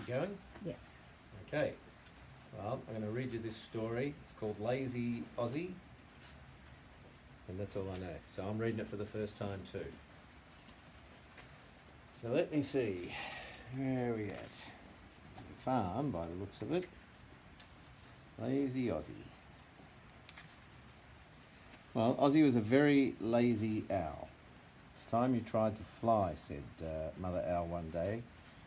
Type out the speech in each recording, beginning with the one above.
You going? Yes. Okay. Well, I'm going to read you this story. It's called Lazy Ozzie. And that's all I know. So I'm reading it for the first time too. So let me see. Where are we at? Farm, by the looks of it. Lazy Ozzie. Well, Ozzie was a very lazy owl. It's time you tried to fly, said Mother Owl one day.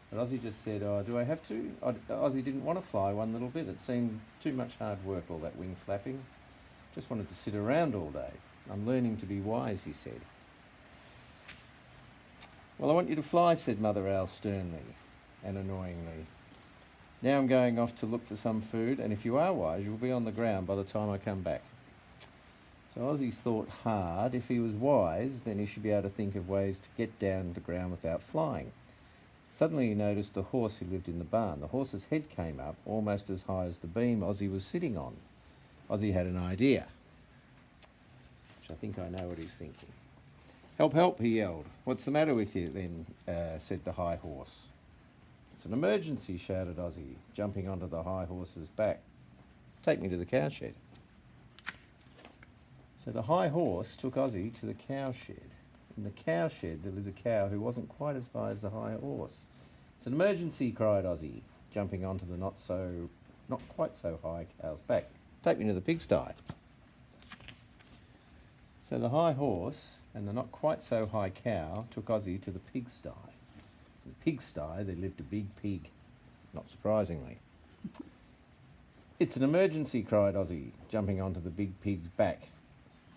But Ozzie just said, "Oh, do I have to?" Ozzie didn't want to fly one little bit. It seemed too much hard work, all that wing flapping. Just wanted to sit around all day. I'm learning to be wise, he said. "Well, I want you to fly," said Mother Owl sternly and annoyingly. "Now I'm going off to look for some food, and if you are wise, you'll be on the ground by the time I come back." So Ozzie thought hard. If he was wise, then he should be able to think of ways to get down to the ground without flying. Suddenly he noticed the horse who lived in the barn. The horse's head came up almost as high as the beam Ozzie was sitting on. Ozzie had an idea, which I think I know what he's thinking. "Help, help," he yelled. "What's the matter with you then?" said the high horse. "It's an emergency," shouted Ozzie, jumping onto the high horse's back. "Take me to the cowshed." So the high horse took Ozzie to the cowshed. In the cowshed there lived a cow who wasn't quite as high as the high horse. "It's an emergency," cried Ozzie, jumping onto the not quite so high cow's back. "Take me to the pigsty." So the high horse and the not quite so high cow took Ozzie to the pigsty. In the pigsty there lived a big pig, not surprisingly. "It's an emergency," cried Ozzie, jumping onto the big pig's back.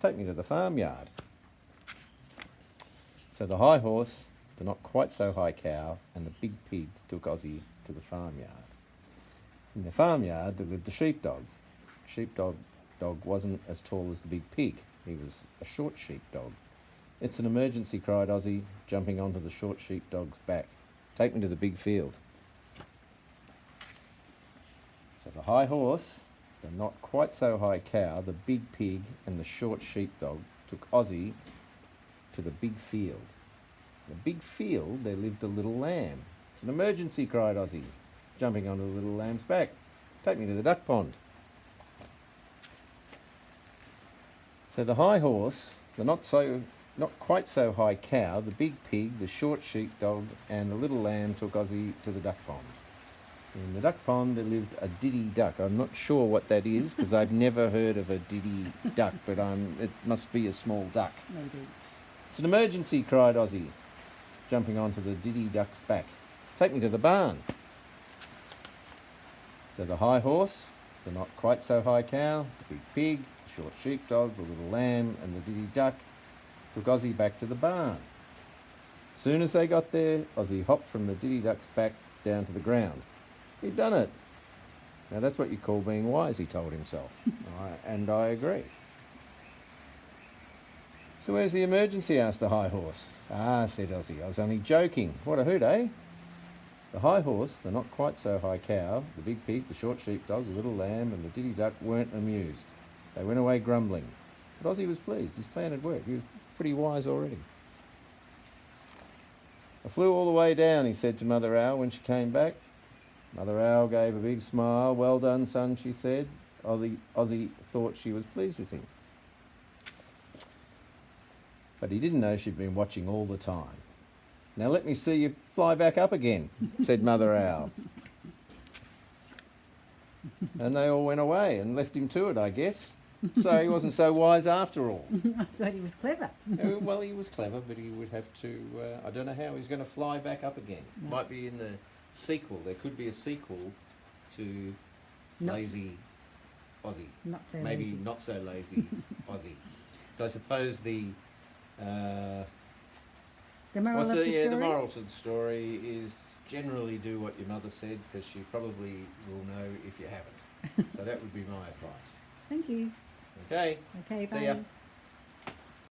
"Take me to the farmyard." So the high horse, the not quite so high cow, and the big pig took Ozzie to the farmyard. In the farmyard there lived a sheepdog. Sheepdog wasn't as tall as the big pig. He was a short sheepdog. "It's an emergency," cried Ozzie, jumping onto the short sheepdog's back. "Take me to the big field." So the high horse, the not quite so high cow, the big pig, and the short sheepdog took Ozzie to the big field. In the big field there lived a little lamb. "It's an emergency," cried Ozzie, jumping onto the little lamb's back. "Take me to the duck pond." So the high horse, the not quite so high cow, the big pig, the short sheepdog, and the little lamb took Ozzie to the duck pond. In the duck pond there lived a diddy duck. I'm not sure what that is because I've never heard of a diddy duck, but it must be a small duck. Maybe. "It's an emergency," cried Ozzie, jumping onto the diddy duck's back. "Take me to the barn." So the high horse, the not quite so high cow, the big pig, the short sheepdog, the little lamb, and the diddy duck took Ozzie back to the barn. As soon as they got there, Ozzie hopped from the diddy duck's back down to the ground. He'd done it. Now that's what you call being wise, he told himself. And I agree. "So where's the emergency?" asked the high horse. "Ah," said Ozzie, "I was only joking." "What a hoot, eh?" The high horse, the not quite so high cow, the big pig, the short sheepdog, the little lamb, and the diddy duck weren't amused. They went away grumbling. But Ozzie was pleased. His plan had worked. He was pretty wise already. "I flew all the way down," he said to Mother Owl when she came back. Mother Owl gave a big smile. "Well done, son," she said. Ozzie thought she was pleased with him. But he didn't know she'd been watching all the time. "Now let me see you fly back up again," said Mother Owl. And they all went away and left him to it, I guess. So he wasn't so wise after all. I thought he was clever. Well, he was clever, but he would have to... I don't know how he's going to fly back up again. No. Might be in the sequel. There could be a sequel to Lazy Ozzie. Not so Maybe lazy. Not So Lazy Ozzie. So I suppose the moral of the story? The moral to the story is generally do what your mother said because she probably will know if you haven't. So that would be my advice. Thank you. Okay. Okay, bye. See ya.